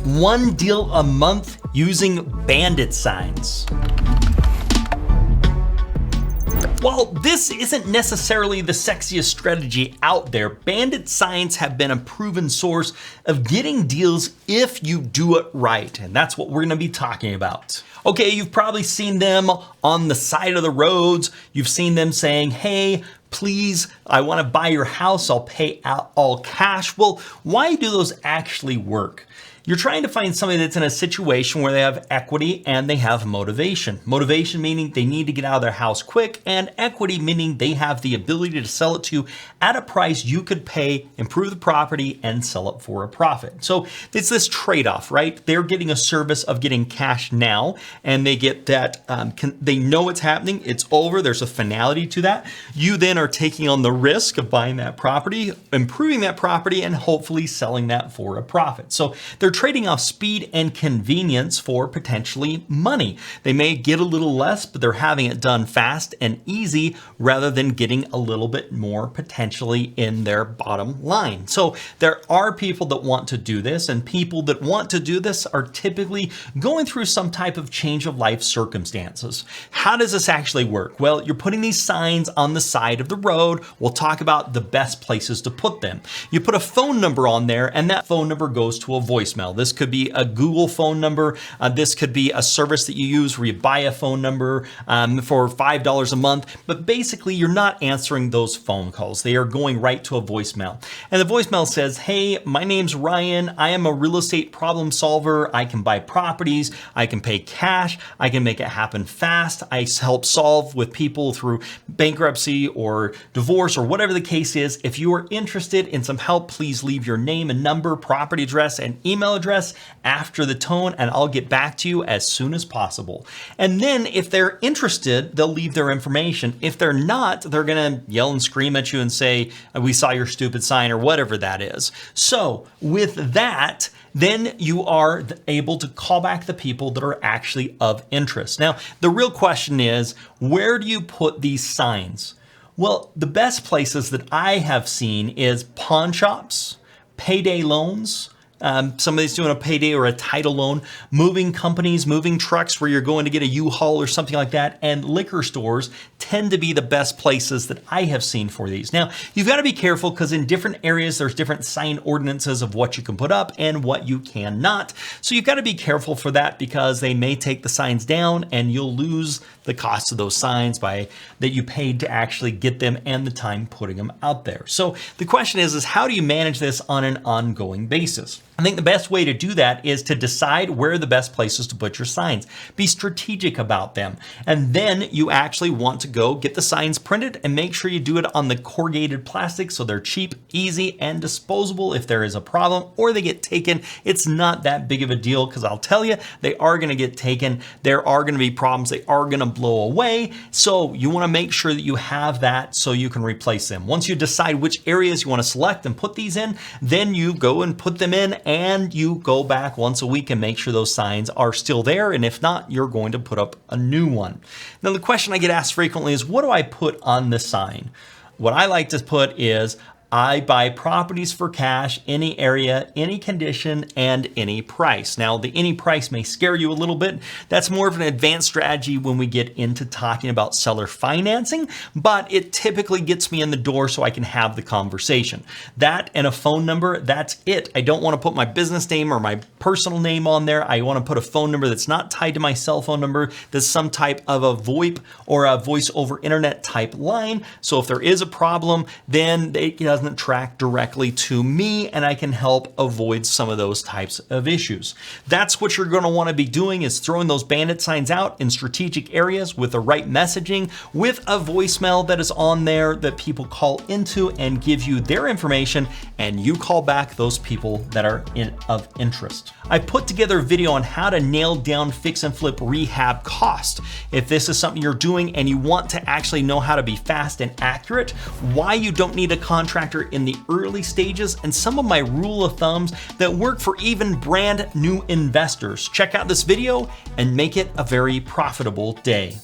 one deal a month using Bandit signs. While this isn't necessarily the sexiest strategy out there, Bandit signs have been a proven source of getting deals if you do it right, and that's what we're gonna be talking about. Okay, you've probably seen them on the side of the roads. You've seen them saying, hey, please, I wanna buy your house, I'll pay out all cash. Well, why do those actually work? You're trying to find somebody that's in a situation where they have equity and they have motivation. Motivation meaning they need to get out of their house quick, and equity meaning they have the ability to sell it to you at a price you could pay, improve the property, and sell it for a profit. So it's this trade-off, right? They're getting a service of getting cash now, and they get that, they know it's happening, it's over, there's a finality to that. You then are taking on the risk of buying that property, improving that property, and hopefully selling that for a profit. So they're trading off speed and convenience for potentially money. They may get a little less, but they're having it done fast and easy rather than getting a little bit more potentially in their bottom line. So there are people that want to do this, and people that want to do this are typically going through some type of change of life circumstances. How does this actually work? Well, you're putting these signs on the side of the road. We'll talk about the best places to put them. You put a phone number on there, and that phone number goes to a voicemail. This could be a Google phone number. This could be a service that you use where you buy a phone number for $5 a month. But basically, you're not answering those phone calls. They are going right to a voicemail. And the voicemail says, hey, my name's Ryan. I am a real estate problem solver. I can buy properties. I can pay cash. I can make it happen fast. I help solve with people through bankruptcy or divorce or whatever the case is. If you are interested in some help, please leave your name and number, property address, and email address after the tone, and I'll get back to you as soon as possible. And then if they're interested, they'll leave their information. If they're not, they're gonna yell and scream at you and say, we saw your stupid sign, or whatever that is. So with that, then you are able to call back the people that are actually of interest. Now, the real question is, where do you put these signs? Well, the best places that I have seen is pawn shops, payday loans, somebody's doing a payday or a title loan, moving companies, moving trucks where you're going to get a U-Haul or something like that, and liquor stores tend to be the best places that I have seen for these. Now, you've got to be careful because in different areas, there's different sign ordinances of what you can put up and what you cannot. So you've got to be careful for that because they may take the signs down and you'll lose the cost of those signs that you paid to actually get them and the time putting them out there. So the question is how do you manage this on an ongoing basis? I think the best way to do that is to decide where are the best places to put your signs. Be strategic about them. And then you actually want to go get the signs printed and make sure you do it on the corrugated plastic so they're cheap, easy, and disposable if there is a problem or they get taken. It's not that big of a deal because I'll tell you, they are going to get taken. There are going to be problems. They are going to blow away. So you want to make sure that you have that so you can replace them. Once you decide which areas you want to select and put these in, then you go and put them in and you go back once a week and make sure those signs are still there. And if not, you're going to put up a new one. Now, the question I get asked frequently is, what do I put on the sign? What I like to put is, I buy properties for cash, any area, any condition, and any price. Now, the any price may scare you a little bit. That's more of an advanced strategy when we get into talking about seller financing, but it typically gets me in the door so I can have the conversation. That and a phone number, that's it. I don't want to put my business name or my personal name on there. I want to put a phone number that's not tied to my cell phone number, that's some type of a VoIP or a voice over internet type line. So if there is a problem, then it doesn't track directly to me and I can help avoid some of those types of issues. That's what you're going to want to be doing, is throwing those bandit signs out in strategic areas with the right messaging, with a voicemail that is on there that people call into and give you their information, and you call back those people that are of interest. I put together a video on how to nail down fix and flip rehab cost. If this is something you're doing and you want to actually know how to be fast and accurate, why you don't need a contractor in the early stages, and some of my rule of thumbs that work for even brand new investors. Check out this video and make it a very profitable day.